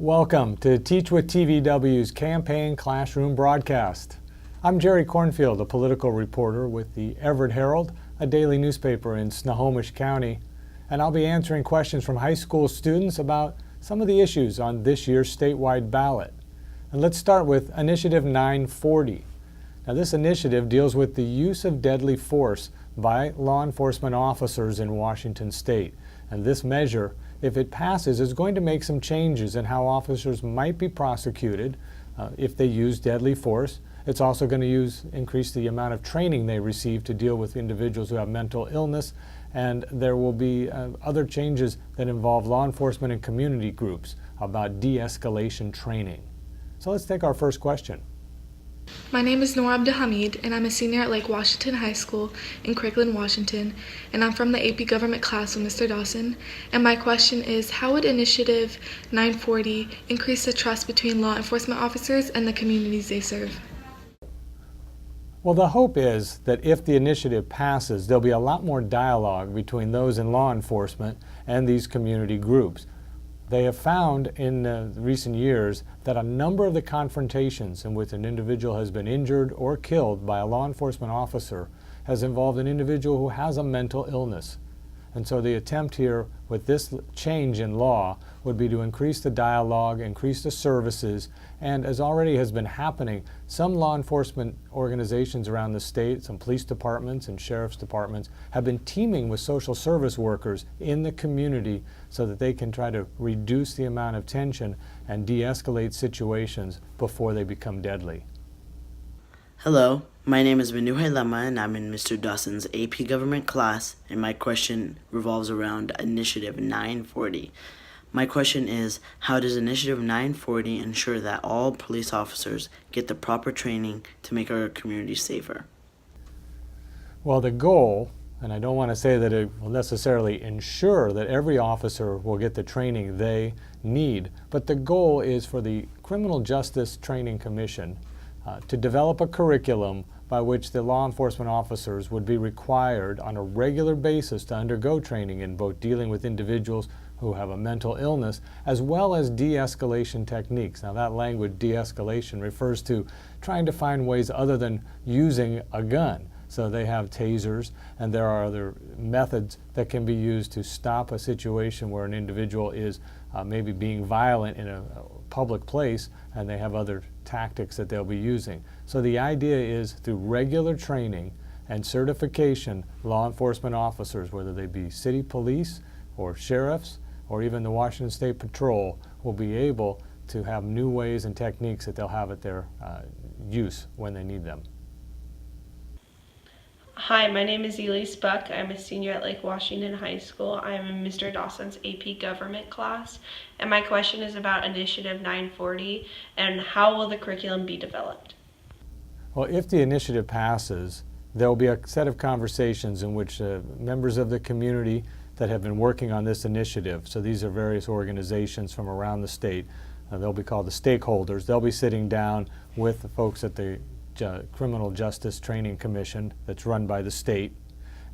Welcome to Teach with TVW's campaign classroom broadcast. I'm Jerry Cornfield, a political reporter with the Everett Herald, a daily newspaper in Snohomish County, and I'll be answering questions from high school students about some of the issues on this year's statewide ballot. And let's start with Initiative 940. Now, this initiative deals with the use of deadly force by law enforcement officers in Washington state. And this measure, if it passes, is going to make some changes in how officers might be prosecuted if they use deadly force. It's also going to increase the amount of training they receive to deal with individuals who have mental illness, and there will be other changes that involve law enforcement and community groups about de-escalation training. So let's take our first question. My name is Noor Abdulhamid, and I'm a senior at Lake Washington High School in Kirkland, Washington, and I'm from the AP Government class with Mr. Dawson. And my question is, how would Initiative 940 increase the trust between law enforcement officers and the communities they serve? Well, the hope is that if the initiative passes, there'll be a lot more dialogue between those in law enforcement and these community groups. They have found in recent years that a number of the confrontations in which an individual has been injured or killed by a law enforcement officer has involved an individual who has a mental illness. And so the attempt here with this change in law would be to increase the dialogue, increase the services, and as already has been happening, some law enforcement organizations around the state, some police departments and sheriff's departments, have been teaming with social service workers in the community so that they can try to reduce the amount of tension and de-escalate situations before they become deadly. Hello, my name is Manuhay Lema and I'm in Mr. Dawson's AP Government class, and my question revolves around Initiative 940. My question is, how does Initiative 940 ensure that all police officers get the proper training to make our community safer? Well, the goal, and I don't want to say that it will necessarily ensure that every officer will get the training they need, but the goal is for the Criminal Justice Training Commission to develop a curriculum by which the law enforcement officers would be required on a regular basis to undergo training in both dealing with individuals who have a mental illness as well as de-escalation techniques. Now, that language, de-escalation, refers to trying to find ways other than using a gun. So they have tasers, and there are other methods that can be used to stop a situation where an individual is maybe being violent in a public place, and they have other tactics that they'll be using. So the idea is, through regular training and certification, law enforcement officers, whether they be city police or sheriffs or even the Washington State Patrol, will be able to have new ways and techniques that they'll have at their use when they need them. Hi, my name is Elise Buck. I'm a senior at Lake Washington High School. I am in Mr. Dawson's AP Government class, and my question is about Initiative 940 and how will the curriculum be developed? Well, if the initiative passes, there will be a set of conversations in which members of the community that have been working on this initiative, so these are various organizations from around the state, they'll be called the stakeholders, they'll be sitting down with the folks at the Criminal Justice Training Commission that's run by the state,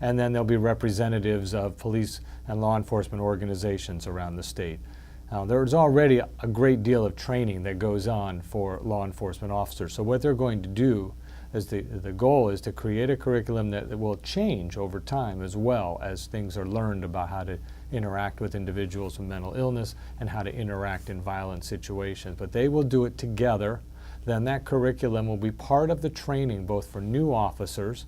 and then there'll be representatives of police and law enforcement organizations around the state. Now, there's already a great deal of training that goes on for law enforcement officers, so what they're going to do is the goal is to create a curriculum that will change over time as well as things are learned about how to interact with individuals with mental illness and how to interact in violent situations. But they will do it together. Then that curriculum will be part of the training both for new officers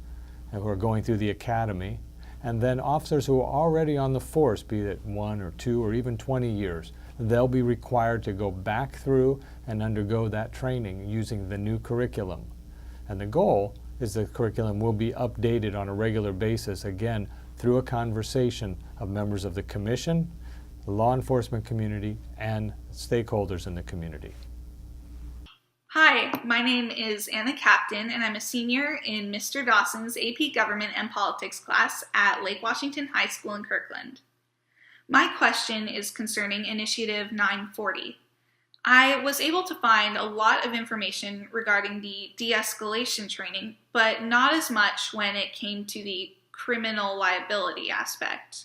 who are going through the academy, and then officers who are already on the force, be it 1 or 2 or even 20 years. They'll be required to go back through and undergo that training using the new curriculum. And the goal is the curriculum will be updated on a regular basis, again, through a conversation of members of the commission, the law enforcement community, and stakeholders in the community. Hi, my name is Anna Captain, and I'm a senior in Mr. Dawson's AP Government and Politics class at Lake Washington High School in Kirkland. My question is concerning Initiative 940. I was able to find a lot of information regarding the de-escalation training, but not as much when it came to the criminal liability aspect.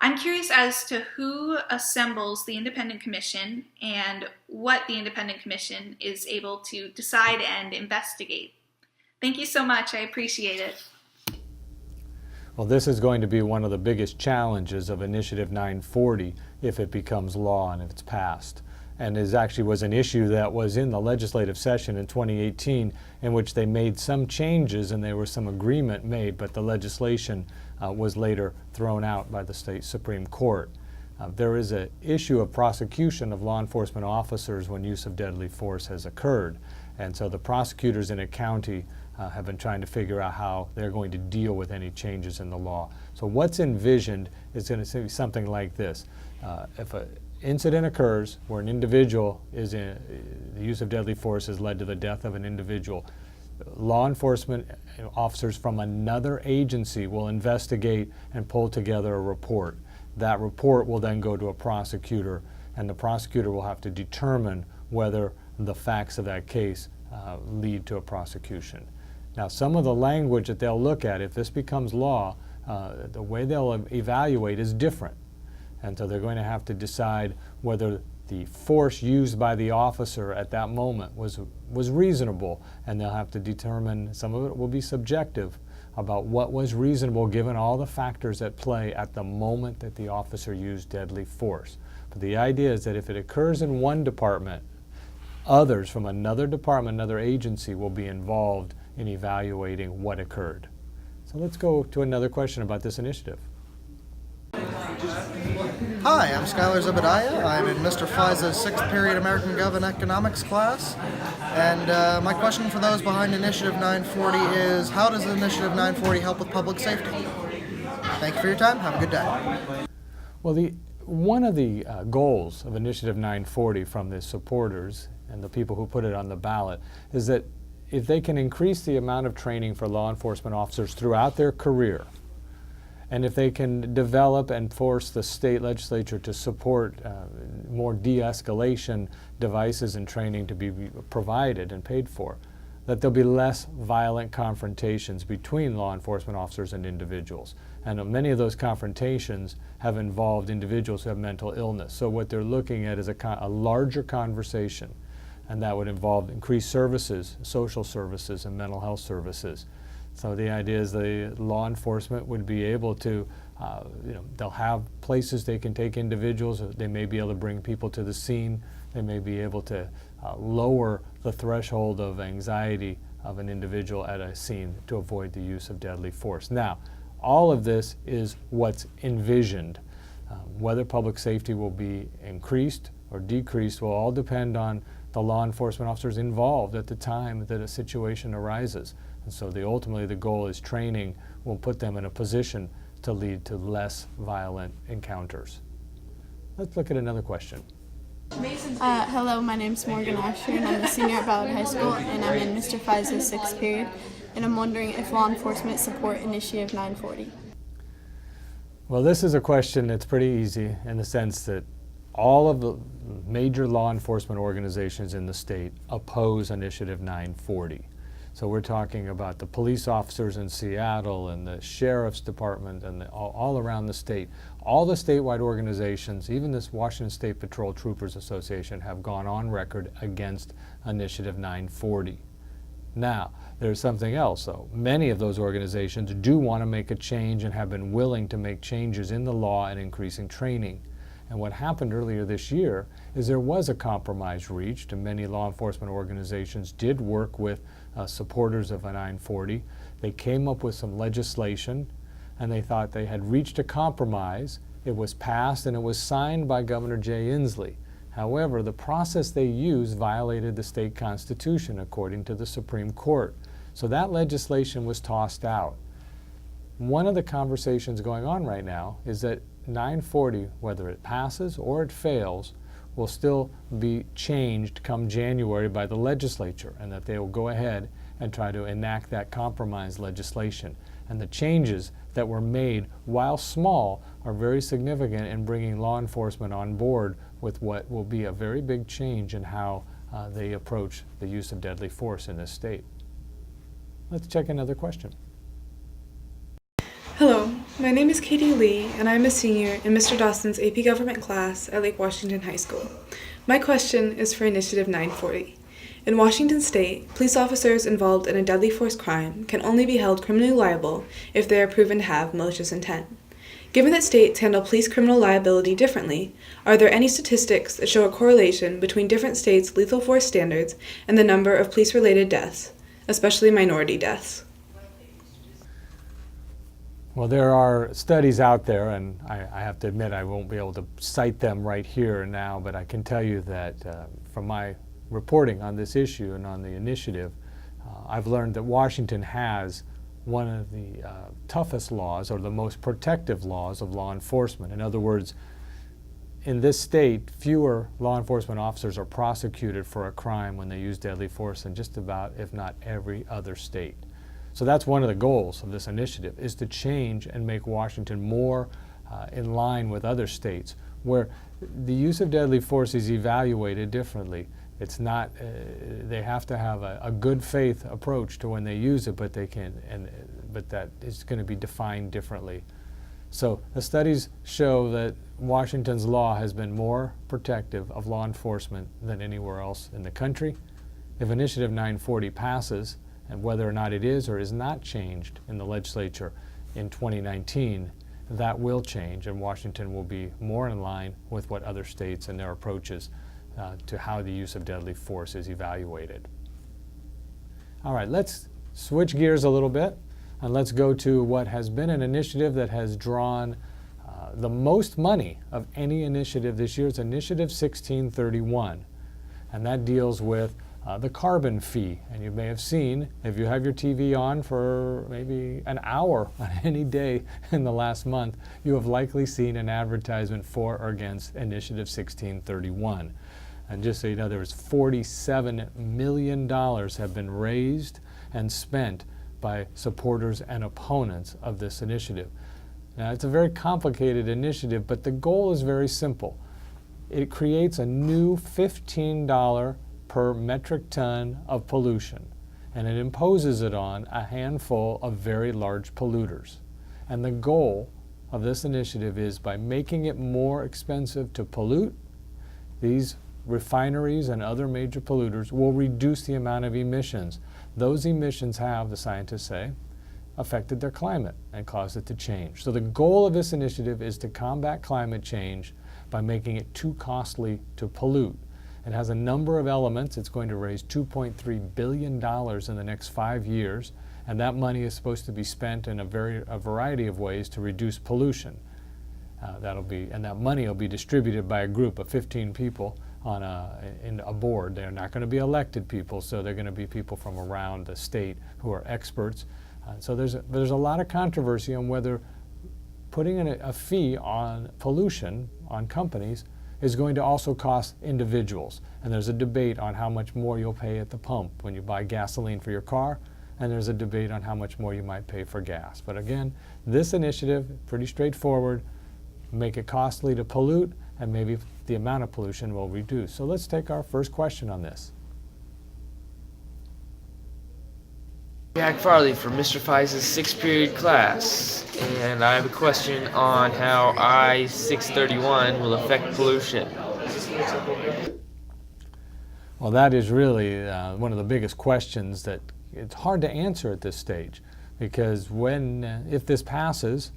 I'm curious as to who assembles the Independent Commission and what the Independent Commission is able to decide and investigate. Thank you so much. I appreciate it. Well, this is going to be one of the biggest challenges of Initiative 940 if it becomes law and if it's passed. And it actually was an issue that was in the legislative session in 2018 in which they made some changes and there was some agreement made, but the legislation was later thrown out by the state Supreme Court. There is an issue of prosecution of law enforcement officers when use of deadly force has occurred. And so the prosecutors in a county have been trying to figure out how they're going to deal with any changes in the law. So what's envisioned is going to be something like this. If an incident occurs where an individual is in, the use of deadly force has led to the death of an individual, law enforcement officers from another agency will investigate and pull together a report. That report will then go to a prosecutor, and the prosecutor will have to determine whether the facts of that case lead to a prosecution. Now, some of the language that they'll look at, if this becomes law, the way they'll evaluate is different. And so they're going to have to decide whether the force used by the officer at that moment was reasonable, and they'll have to determine, some of it will be subjective, about what was reasonable given all the factors at play at the moment that the officer used deadly force. But the idea is that if it occurs in one department, others from another department, another agency will be involved in evaluating what occurred. So let's go to another question about this initiative. Hi, I'm Skylar Zebediah. I'm in Mr. Fiza's 6th period American Gov and Economics class. And my question for those behind Initiative 940 is, how does Initiative 940 help with public safety? Thank you for your time. Have a good day. Well, one of the goals of Initiative 940 from the supporters and the people who put it on the ballot is that if they can increase the amount of training for law enforcement officers throughout their career, and if they can develop and force the state legislature to support more de-escalation devices and training to be provided and paid for, that there'll be less violent confrontations between law enforcement officers and individuals. And many of those confrontations have involved individuals who have mental illness. So what they're looking at is a larger conversation, and that would involve increased services, social services, and mental health services. So the idea is the law enforcement would be able to, they'll have places they can take individuals. They may be able to bring people to the scene. They may be able to lower the threshold of anxiety of an individual at a scene to avoid the use of deadly force. Now, all of this is what's envisioned. Whether public safety will be increased or decreased will all depend on the law enforcement officers involved at the time that a situation arises. And so ultimately the goal is training will put them in a position to lead to less violent encounters. Let's look at another question. Hello, my name's Morgan Asher, and I'm a senior at Ballot High School, and I'm in Mr. Fiza's 6th period, and I'm wondering if law enforcement support Initiative 940. Well, this is a question that's pretty easy in the sense that all of the major law enforcement organizations in the state oppose Initiative 940. So we're talking about the police officers in Seattle and the sheriff's department and all around the state. All the statewide organizations, even this Washington State Patrol Troopers Association, have gone on record against Initiative 940. Now, there's something else though. Many of those organizations do want to make a change and have been willing to make changes in the law and increasing training. And what happened earlier this year is there was a compromise reached, and many law enforcement organizations did work with supporters of a 940. They came up with some legislation, and they thought they had reached a compromise. It was passed, and it was signed by Governor Jay Inslee. However, the process they used violated the state constitution, according to the Supreme Court. So that legislation was tossed out. One of the conversations going on right now is that 940, whether it passes or it fails, will still be changed come January by the legislature, and that they will go ahead and try to enact that compromise legislation. And the changes that were made, while small, are very significant in bringing law enforcement on board with what will be a very big change in how they approach the use of deadly force in this state. Let's check another question. Hello, My name is Katie Lee, and I'm a senior in Mr. Dawson's AP Government class at Lake Washington High School. My question is for Initiative 940. In Washington State, police officers involved in a deadly force crime can only be held criminally liable if they are proven to have malicious intent. Given that states handle police criminal liability differently, are there any statistics that show a correlation between different states' lethal force standards and the number of police-related deaths, especially minority deaths? Well, there are studies out there, and I have to admit I won't be able to cite them right here and now, but I can tell you that from my reporting on this issue and on the initiative, I've learned that Washington has one of the toughest laws, or the most protective laws of law enforcement. In other words, in this state, fewer law enforcement officers are prosecuted for a crime when they use deadly force than just about, if not every other state. So that's one of the goals of this initiative, is to change and make Washington more in line with other states, where the use of deadly force is evaluated differently. It's not, they have to have a good faith approach to when they use it, but but that is going to be defined differently. So the studies show that Washington's law has been more protective of law enforcement than anywhere else in the country. If Initiative 940 passes, and whether or not it is or is not changed in the legislature in 2019, that will change, and Washington will be more in line with what other states and their approaches to how the use of deadly force is evaluated. All right, let's switch gears a little bit, and let's go to what has been an initiative that has drawn the most money of any initiative this year. It's Initiative 1631, and that deals with the carbon fee. And you may have seen, if you have your TV on for maybe an hour on any day in the last month, you have likely seen an advertisement for or against Initiative 1631. And just so you know, there was $47 million have been raised and spent by supporters and opponents of this initiative. Now, it's a very complicated initiative, but the goal is very simple. It creates a new $15 per metric ton of pollution, and it imposes it on a handful of very large polluters. And the goal of this initiative is, by making it more expensive to pollute, these refineries and other major polluters will reduce the amount of emissions. Those emissions have, the scientists say, affected their climate and caused it to change. So the goal of this initiative is to combat climate change by making it too costly to pollute. It has a number of elements. It's going to raise $2.3 billion in the next 5 years, and that money is supposed to be spent in a variety of ways to reduce pollution. And that money will be distributed by a group of 15 people in a board. They're not going to be elected people, so they're going to be people from around the state who are experts. So there's a lot of controversy on whether putting in a fee on pollution on companies is going to also cost individuals. And there's a debate on how much more you'll pay at the pump when you buy gasoline for your car, and there's a debate on how much more you might pay for gas. But again, this initiative, pretty straightforward, make it costly to pollute, and maybe the amount of pollution will reduce. So let's take our first question on this. Jack Farley from Mr. Fize's 6th period class, and I have a question on how I-631 will affect pollution. Well, that is really one of the biggest questions that it's hard to answer at this stage, because if this passes,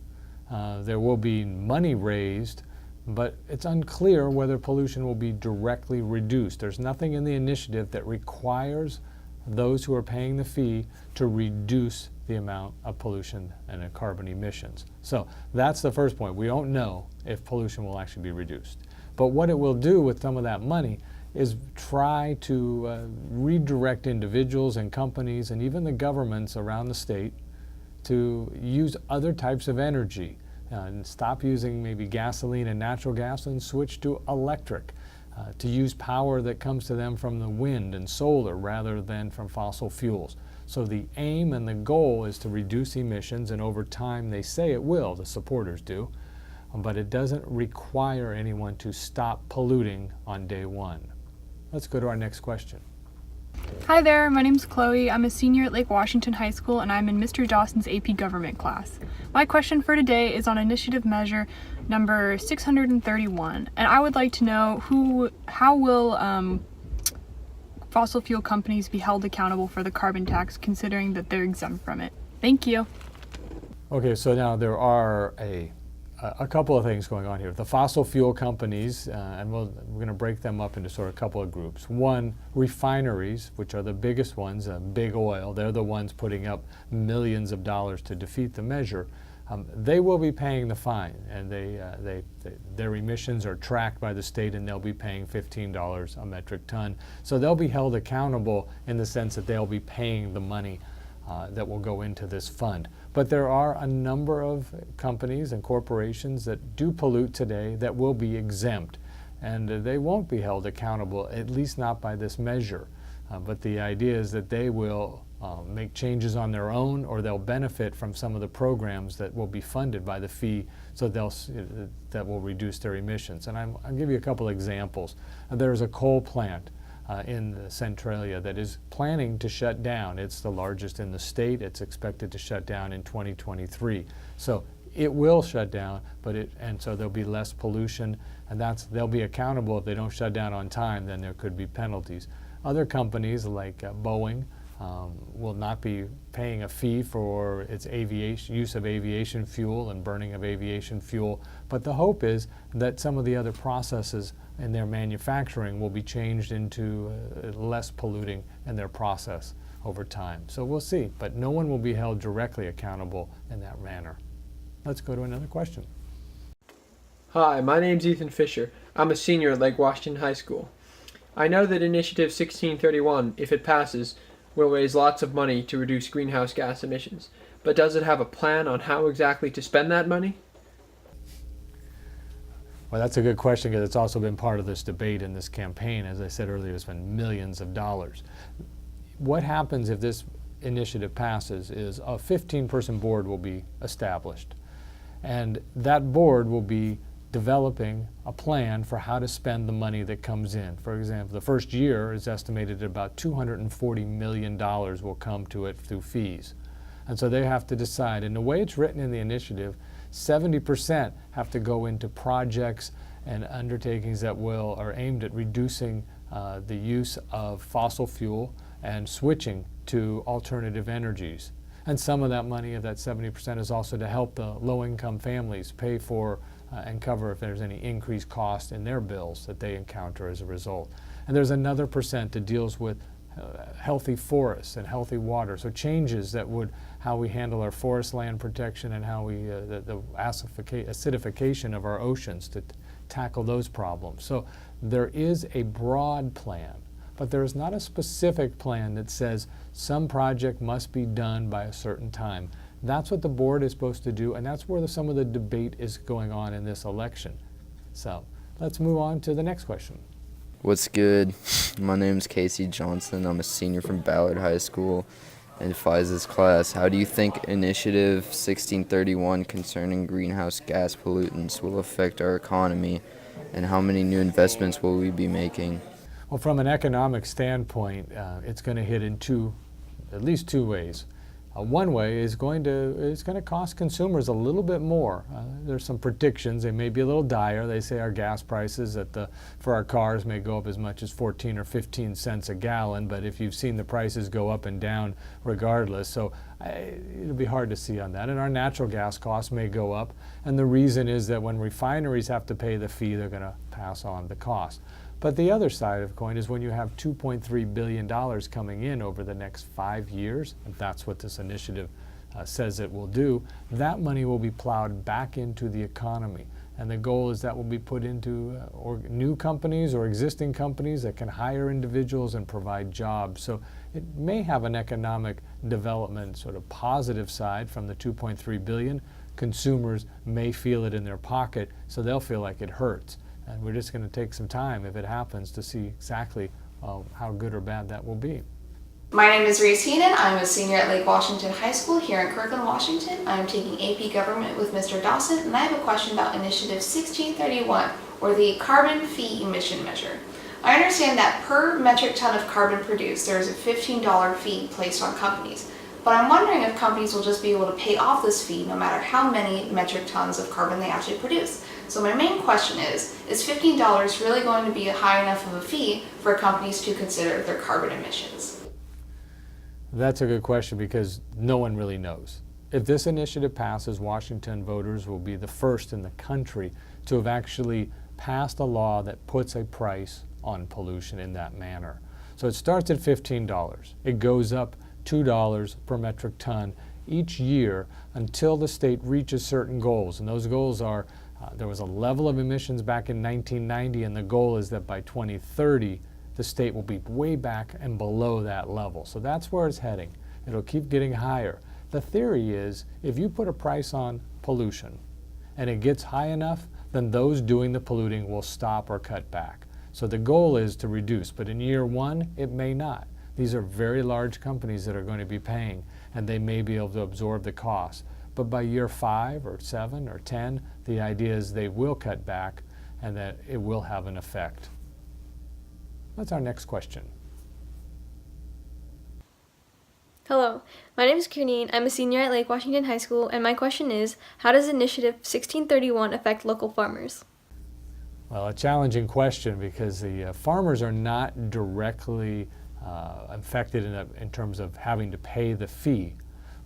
there will be money raised, but it's unclear whether pollution will be directly reduced. There's nothing in the initiative that requires those who are paying the fee to reduce the amount of pollution and carbon emissions. So that's the first point. We don't know if pollution will actually be reduced. But what it will do with some of that money is try to redirect individuals and companies and even the governments around the state to use other types of energy and stop using maybe gasoline and natural gas and switch to electric. To use power that comes to them from the wind and solar rather than from fossil fuels. So the aim and the goal is to reduce emissions, and over time they say it will, the supporters do, but it doesn't require anyone to stop polluting on day one. Let's go to our next question. Hi there, my name's Chloe. I'm a senior at Lake Washington High School and I'm in Mr. Dawson's AP Government class. My question for today is on initiative measure number 631, and I would like to know how will fossil fuel companies be held accountable for the carbon tax, considering that they're exempt from it? Thank you. Okay, so now there are a couple of things going on here. The fossil fuel companies, and we're going to break them up into sort of a couple of groups. One, refineries, which are the biggest ones, big oil. They're the ones putting up millions of dollars to defeat the measure. They will be paying the fine, and their emissions are tracked by the state, and they'll be paying $15 a metric ton. So they'll be held accountable in the sense that they'll be paying the money that will go into this fund. But there are a number of companies and corporations that do pollute today that will be exempt, and they won't be held accountable, at least not by this measure. But the idea is that they will make changes on their own, or they'll benefit from some of the programs that will be funded by the fee, so that will reduce their emissions. And I'll give you a couple examples. There's a coal plant in Centralia that is planning to shut down. It's the largest in the state. It's expected to shut down in 2023. So it will shut down, and so there'll be less pollution, and they'll be accountable if they don't shut down on time. Then there could be penalties. Other companies like Boeing will not be paying a fee for its use of aviation fuel and burning of aviation fuel, but the hope is that some of the other processes in their manufacturing will be changed into less polluting in their process over time. So we'll see, but no one will be held directly accountable in that manner. Let's go to another question. Hi, my name's Ethan Fisher. I'm a senior at Lake Washington High School. I know that Initiative 1631, if it passes, will raise lots of money to reduce greenhouse gas emissions. But does it have a plan on how exactly to spend that money? Well, that's a good question, because it's also been part of this debate in this campaign. As I said earlier, it's been millions of dollars. What happens if this initiative passes is a 15-person board will be established. And that board will be developing a plan for how to spend the money that comes in. For example, the first year is estimated at about $240 million will come to it through fees. And so they have to decide. And the way it's written in the initiative, 70% have to go into projects and undertakings that are aimed at reducing the use of fossil fuel and switching to alternative energies. And some of that money, of that 70%, is also to help the low-income families pay for and cover if there's any increased cost in their bills that they encounter as a result. And there's another percent that deals with healthy forests and healthy water, so changes that would how we handle our forest land protection and how we the acidification of our oceans to tackle those problems. So there is a broad plan, but there is not a specific plan that says some project must be done by a certain time. That's what the board is supposed to do, and that's where some of the debate is going on in this election. So let's move on to the next question. What's good? My name's Casey Johnson. I'm a senior from Ballard High School in FISA's class. How do you think Initiative 1631 concerning greenhouse gas pollutants will affect our economy, and how many new investments will we be making? Well, from an economic standpoint, it's going to hit in at least two ways. One way is it's going to cost consumers a little bit more. There's some predictions. They may be a little dire. They say our gas prices for our cars may go up as much as 14 or 15 cents a gallon, but if you've seen the prices go up and down regardless, so it'll be hard to see on that. And our natural gas costs may go up, and the reason is that when refineries have to pay the fee, they're going to pass on the cost. But the other side of the coin is when you have $2.3 billion coming in over the next 5 years, and that's what this initiative says it will do, that money will be plowed back into the economy. And the goal is that will be put into new companies or existing companies that can hire individuals and provide jobs. So it may have an economic development sort of positive side from the $2.3 billion. Consumers may feel it in their pocket, so they'll feel like it hurts. And we're just going to take some time, if it happens, to see exactly how good or bad that will be. My name is Reese Heenan. I'm a senior at Lake Washington High School here in Kirkland, Washington. I'm taking AP Government with Mr. Dawson, and I have a question about Initiative 1631, or the Carbon Fee Emission Measure. I understand that per metric ton of carbon produced, there is a $15 fee placed on companies. But I'm wondering if companies will just be able to pay off this fee no matter how many metric tons of carbon they actually produce. So my main question is $15 really going to be a high enough of a fee for companies to consider their carbon emissions? That's a good question because no one really knows. If this initiative passes, Washington voters will be the first in the country to have actually passed a law that puts a price on pollution in that manner. So it starts at $15. It goes up $2 per metric ton each year until the state reaches certain goals. And those goals are, there was a level of emissions back in 1990, and the goal is that by 2030, the state will be way back and below that level. So that's where it's heading. It'll keep getting higher. The theory is if you put a price on pollution and it gets high enough, then those doing the polluting will stop or cut back. So the goal is to reduce, but in year one, it may not. These are very large companies that are going to be paying, and they may be able to absorb the cost. But by year 5 or 7 or 10, the idea is they will cut back and that it will have an effect. What's our next question? Hello, my name is Kiernan. I'm a senior at Lake Washington High School, and my question is, how does Initiative 1631 affect local farmers? Well, a challenging question because the farmers are not directly affected in terms of having to pay the fee.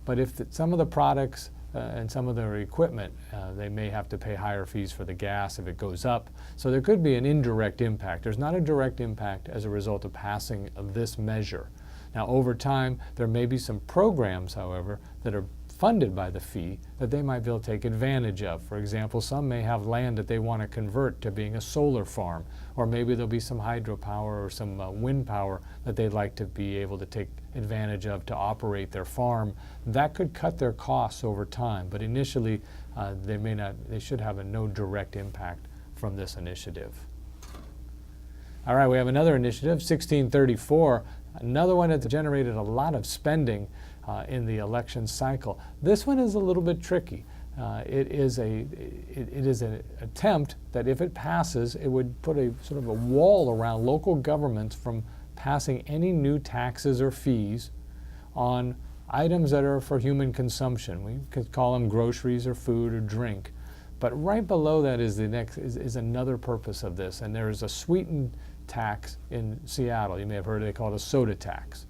But if some of the products and some of their equipment, they may have to pay higher fees for the gas if it goes up. So there could be an indirect impact. There's not a direct impact as a result of passing of this measure. Now, over time, there may be some programs, however, that are funded by the fee that they might be able to take advantage of. For example, some may have land that they want to convert to being a solar farm, or maybe there'll be some hydropower or some wind power that they'd like to be able to take advantage of to operate their farm. That could cut their costs over time, but initially they should have no direct impact from this initiative. All right, we have another initiative, 1634, another one that's generated a lot of spending in the election cycle. This one is a little bit tricky. It is an attempt that if it passes, it would put a sort of a wall around local governments from passing any new taxes or fees on items that are for human consumption. We could call them groceries or food or drink. But right below that is another purpose of this, and there is a sweetened tax in Seattle. You may have heard they call it a soda tax.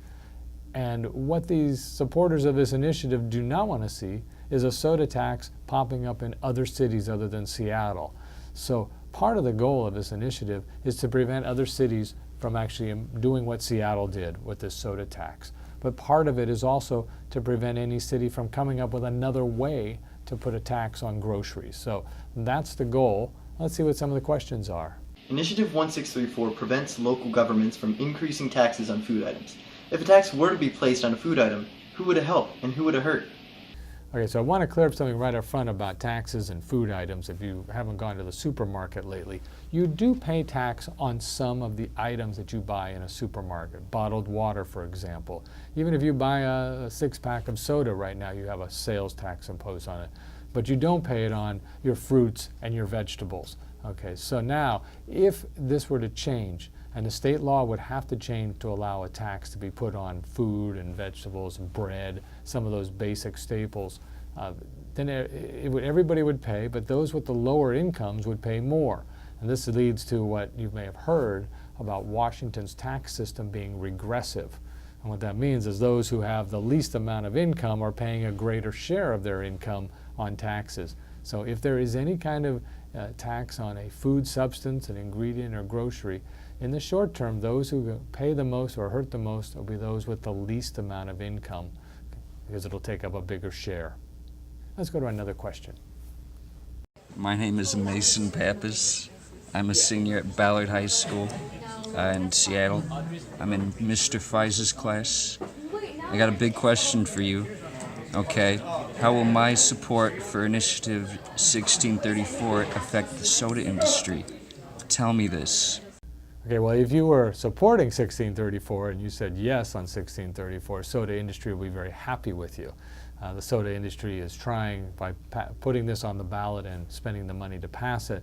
And what these supporters of this initiative do not want to see is a soda tax popping up in other cities other than Seattle. So part of the goal of this initiative is to prevent other cities from actually doing what Seattle did with this soda tax. But part of it is also to prevent any city from coming up with another way to put a tax on groceries. So that's the goal. Let's see what some of the questions are. Initiative 1634 prevents local governments from increasing taxes on food items. If a tax were to be placed on a food item, who would it help and who would it hurt? Okay, so I want to clear up something right up front about taxes and food items. If you haven't gone to the supermarket lately, you do pay tax on some of the items that you buy in a supermarket. Bottled water, for example. Even if you buy a six-pack of soda right now, you have a sales tax imposed on it. But you don't pay it on your fruits and your vegetables. Okay, so now, if this were to change, and the state law would have to change to allow a tax to be put on food and vegetables and bread, some of those basic staples, then everybody would pay, but those with the lower incomes would pay more. And this leads to what you may have heard about Washington's tax system being regressive. And what that means is those who have the least amount of income are paying a greater share of their income on taxes. So if there is any kind of tax on a food substance, an ingredient, or grocery, in the short term, those who pay the most or hurt the most will be those with the least amount of income, because it'll take up a bigger share. Let's go to another question. My name is Mason Pappas. I'm a senior at Ballard High School in Seattle. I'm in Mr. Fiz's class. I got a big question for you. Okay, how will my support for Initiative 1634 affect the soda industry? Tell me this. Okay, well, if you were supporting 1634 and you said yes on 1634, soda industry will be very happy with you. The soda industry is trying, by putting this on the ballot and spending the money to pass it,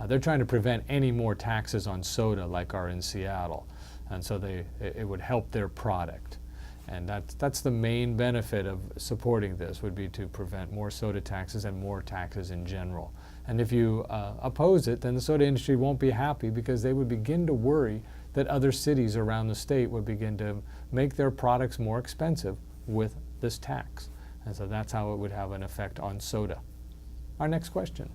They're trying to prevent any more taxes on soda like are in Seattle. And so it would help their product. And that's the main benefit of supporting this, would be to prevent more soda taxes and more taxes in general. And if you oppose it, then the soda industry won't be happy, because they would begin to worry that other cities around the state would begin to make their products more expensive with this tax. And so that's how it would have an effect on soda. Our next question.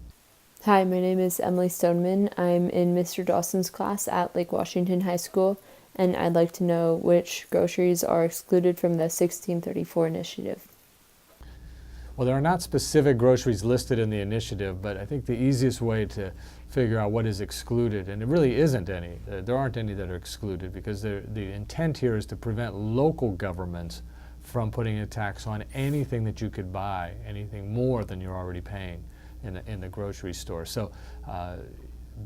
Hi, my name is Emily Stoneman. I'm in Mr. Dawson's class at Lake Washington High School, and I'd like to know which groceries are excluded from the 1634 initiative. Well, there are not specific groceries listed in the initiative, but I think the easiest way to figure out what is excluded, and it really isn't any, there aren't any that are excluded, because the intent here is to prevent local governments from putting a tax on anything that you could buy, anything more than you're already paying in the grocery store. So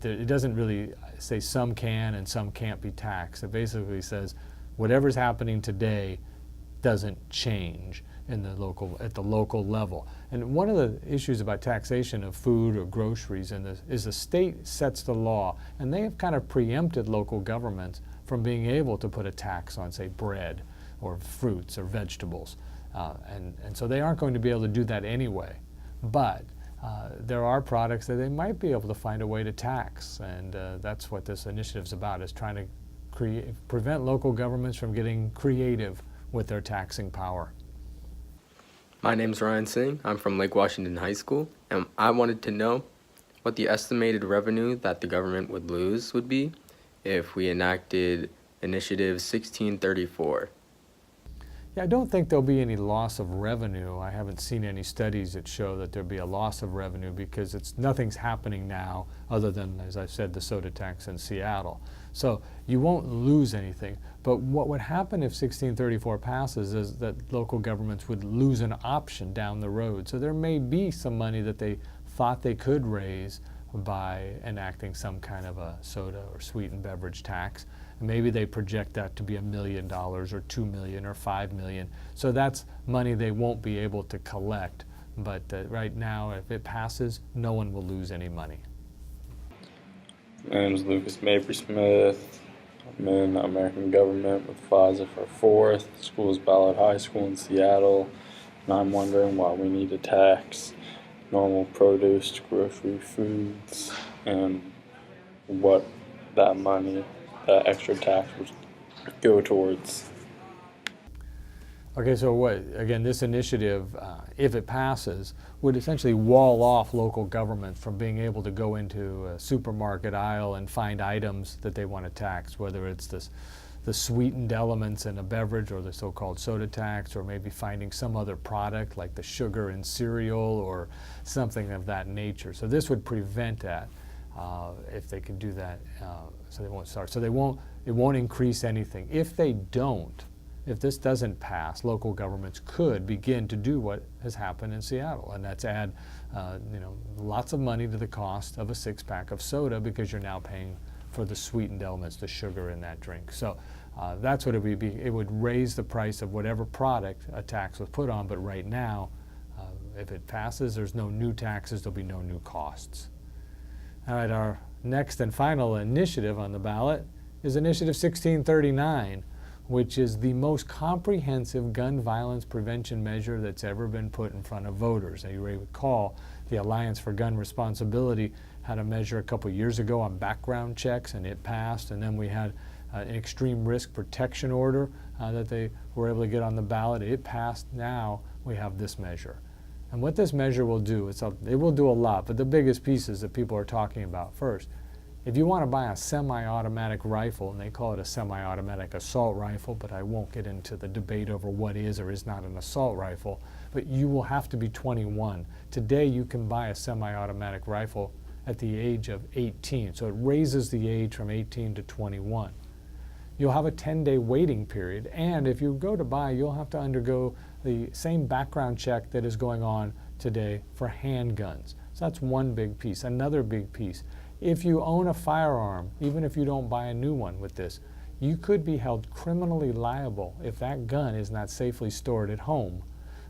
it doesn't really say some can and some can't be taxed. It basically says whatever's happening today doesn't change at the local level. And one of the issues about taxation of food or groceries is the state sets the law, and they have kind of preempted local governments from being able to put a tax on, say, bread or fruits or vegetables. And so they aren't going to be able to do that anyway. But there are products that they might be able to find a way to tax, and that's what this initiative is about, is trying to prevent local governments from getting creative with their taxing power. My name's Ryan Singh. I'm from Lake Washington High School, and I wanted to know what the estimated revenue that the government would lose would be if we enacted Initiative 1634. Yeah, I don't think there'll be any loss of revenue. I haven't seen any studies that show that there'll be a loss of revenue, because nothing's happening now other than, as I said, the soda tax in Seattle. So you won't lose anything. But what would happen if 1634 passes is that local governments would lose an option down the road. So there may be some money that they thought they could raise by enacting some kind of a soda or sweetened beverage tax. Maybe they project that to be $1 million or $2 million or $5 million. So that's money they won't be able to collect. But right now, if it passes, no one will lose any money. My name is Lucas Mabry Smith. I'm in American government with FISA for 4th. The school is Ballot High School in Seattle. And I'm wondering why we need to tax normal produce, grocery foods, and what that money, that extra tax, would go towards. Okay, so again, this initiative, if it passes, would essentially wall off local governments from being able to go into a supermarket aisle and find items that they want to tax, whether it's the sweetened elements in a beverage, or the so-called soda tax, or maybe finding some other product like the sugar in cereal or something of that nature. So this would prevent that if they can do that. So they won't start. So it won't increase anything. If this doesn't pass, local governments could begin to do what has happened in Seattle, and that's add lots of money to the cost of a six-pack of soda, because you're now paying for the sweetened elements, the sugar in that drink. So that's what it would be. It would raise the price of whatever product a tax was put on, but right now, if it passes, there's no new taxes, there'll be no new costs. All right, our next and final initiative on the ballot is Initiative 1639, which is the most comprehensive gun violence prevention measure that's ever been put in front of voters. Now, you may recall the Alliance for Gun Responsibility had a measure a couple years ago on background checks, and it passed. And then we had an extreme risk protection order that they were able to get on the ballot. It passed. Now we have this measure. And what this measure will do, it will do a lot, but the biggest pieces that people are talking about first, if you want to buy a semi-automatic rifle, and they call it a semi-automatic assault rifle, but I won't get into the debate over what is or is not an assault rifle, but you will have to be 21. Today you can buy a semi-automatic rifle at the age of 18, so it raises the age from 18 to 21. You'll have a 10-day waiting period, and if you go to buy, you'll have to undergo the same background check that is going on today for handguns. So that's one big piece. Another big piece, if you own a firearm, even if you don't buy a new one with this, you could be held criminally liable if that gun is not safely stored at home.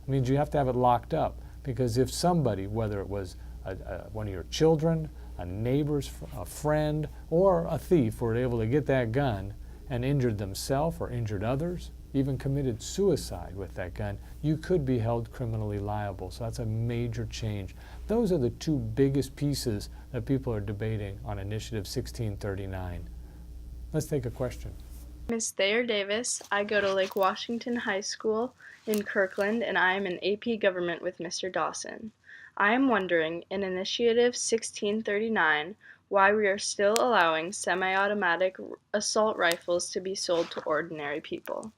It means you have to have it locked up, because if somebody, whether it was one of your children, a neighbor's, a friend, or a thief were able to get that gun and injured themselves or injured others, even committed suicide with that gun, you could be held criminally liable. So that's a major change. Those are the two biggest pieces that people are debating on Initiative 1639. Let's take a question. Miss Thayer Davis. I go to Lake Washington High School in Kirkland, and I am in AP Government with Mr. Dawson. I am wondering, in Initiative 1639, why we are still allowing semi-automatic assault rifles to be sold to ordinary people.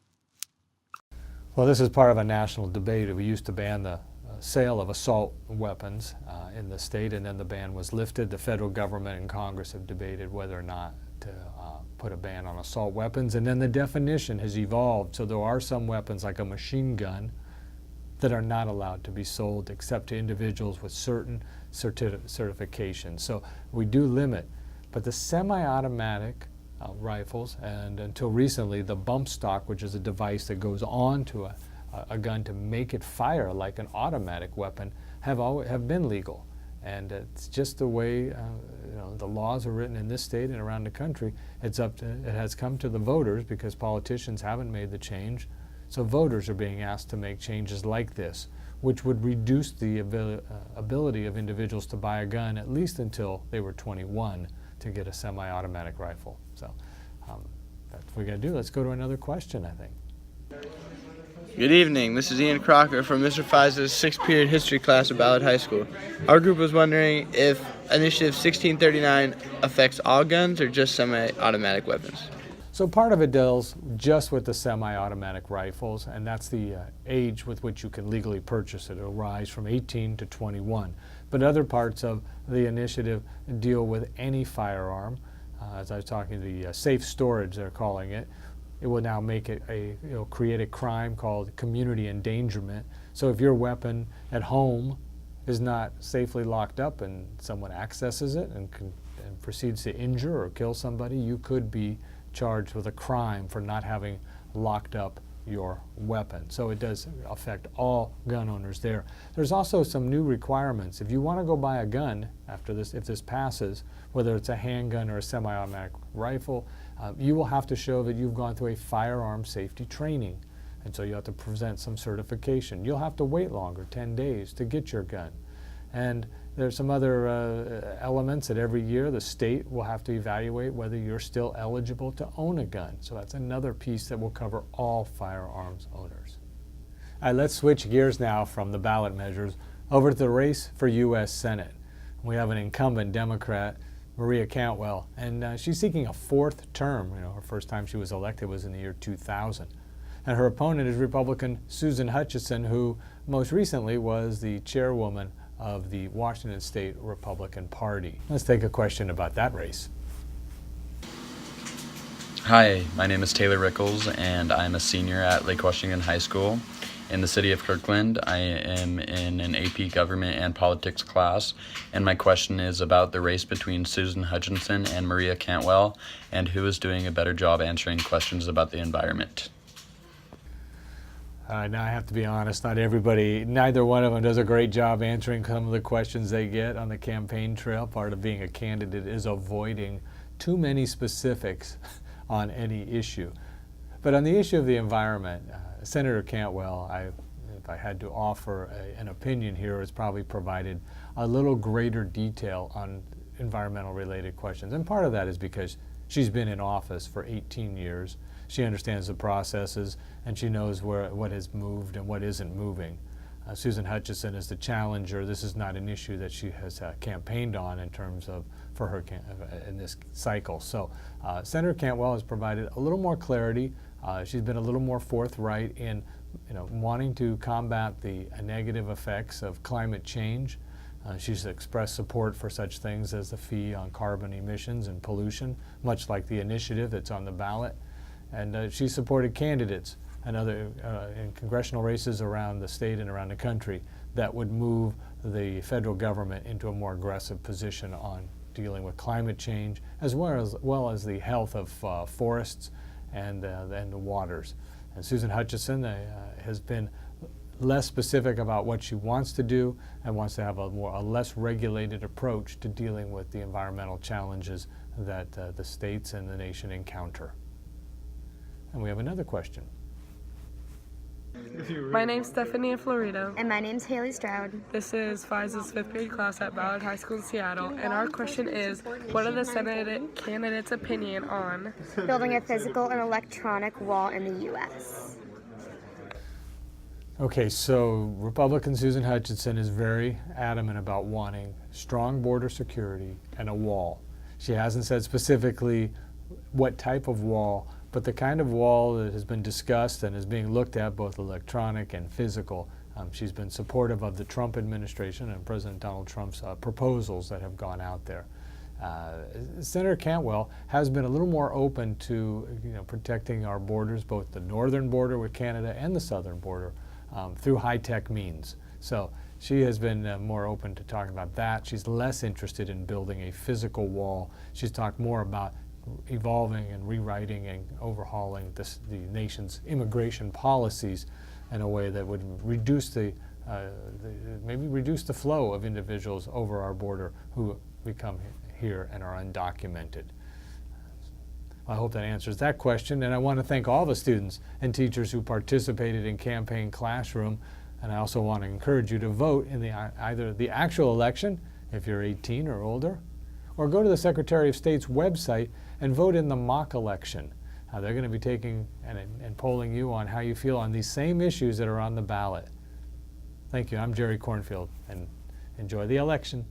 Well, this is part of a national debate. We used to ban the sale of assault weapons in the state, and then the ban was lifted. The federal government and Congress have debated whether or not to put a ban on assault weapons, and then the definition has evolved. So there are some weapons, like a machine gun, that are not allowed to be sold except to individuals with certain certifications. So we do limit. But the semi-automatic rifles, and until recently the bump stock, which is a device that goes on to a gun to make it fire like an automatic weapon, have been legal. And it's just the way the laws are written in this state and around the country. It has come to the voters because politicians haven't made the change. So voters are being asked to make changes like this, which would reduce the ability of individuals to buy a gun at least until they were 21 to get a semi-automatic rifle. So that's what we got to do. Let's go to another question, I think. Good evening. This is Ian Crocker from Mr. Fiza's 6th period history class at Ballard High School. Our group was wondering if Initiative 1639 affects all guns or just semi-automatic weapons. So part of it deals just with the semi-automatic rifles, and that's the age with which you can legally purchase it. It'll rise from 18 to 21. But other parts of the initiative deal with any firearm. As I was talking, the safe storage, they're calling it. It will now make it create a crime called community endangerment. So if your weapon at home is not safely locked up and someone accesses it and proceeds to injure or kill somebody, you could be charged with a crime for not having locked up your weapon. So it does affect all gun owners there. There's also some new requirements. If you want to go buy a gun after this, if this passes, whether it's a handgun or a semi-automatic rifle, you will have to show that you've gone through a firearm safety training. And so you have to present some certification. You'll have to wait longer, 10 days, to get your gun. And there's some other elements that every year the state will have to evaluate whether you're still eligible to own a gun. So that's another piece that will cover all firearms owners. All right, let's switch gears now from the ballot measures over to the race for U.S. Senate. We have an incumbent Democrat, Maria Cantwell, and she's seeking a 4th term. Her first time she was elected was in the year 2000. And her opponent is Republican Susan Hutchinson, who most recently was the chairwoman of the Washington State Republican Party. Let's take a question about that race. Hi, my name is Taylor Rickles, and I'm a senior at Lake Washington High School in the city of Kirkland. I am in an AP Government and Politics class, and my question is about the race between Susan Hutchinson and Maria Cantwell, and who is doing a better job answering questions about the environment. Now I have to be honest, neither one of them does a great job answering some of the questions they get on the campaign trail. Part of being a candidate is avoiding too many specifics on any issue. But on the issue of the environment, Senator Cantwell, if I had to offer an opinion here, has probably provided a little greater detail on environmental related questions. And part of that is because she's been in office for 18 years. She understands the processes, and she knows what has moved and what isn't moving. Susan Hutchinson is the challenger. This is not an issue that she has campaigned on in terms of for her in this cycle. So Senator Cantwell has provided a little more clarity. She's been a little more forthright in wanting to combat the negative effects of climate change. She's expressed support for such things as the fee on carbon emissions and pollution, much like the initiative that's on the ballot. And she supported candidates and other in congressional races around the state and around the country that would move the federal government into a more aggressive position on dealing with climate change, as well as the health of forests and the waters. And Susan Hutchinson has been less specific about what she wants to do and wants to have a less regulated approach to dealing with the environmental challenges that the states and the nation encounter. And we have another question. My name's Stephanie Florido. And my name's Haley Stroud. This is FISA's 5th grade class at Ballard High School in Seattle. And our question is, what are the Senate candidates' opinion on building a physical and electronic wall in the U.S.? Okay, so Republican Susan Hutchinson is very adamant about wanting strong border security and a wall. She hasn't said specifically what type of wall, but the kind of wall that has been discussed and is being looked at, both electronic and physical. She's been supportive of the Trump administration and President Donald Trump's proposals that have gone out there. Senator Cantwell has been a little more open to protecting our borders, both the northern border with Canada and the southern border, through high-tech means. So she has been more open to talking about that. She's less interested in building a physical wall. She's talked more about evolving and rewriting and overhauling the nation's immigration policies in a way that would reduce maybe reduce the flow of individuals over our border who become here and are undocumented. I hope that answers that question, and I want to thank all the students and teachers who participated in Campaign Classroom, and I also want to encourage you to vote in either the actual election, if you're 18 or older, or go to the Secretary of State's website and vote in the mock election. They're going to be taking and polling you on how you feel on these same issues that are on the ballot. Thank you. I'm Jerry Cornfield, and enjoy the election.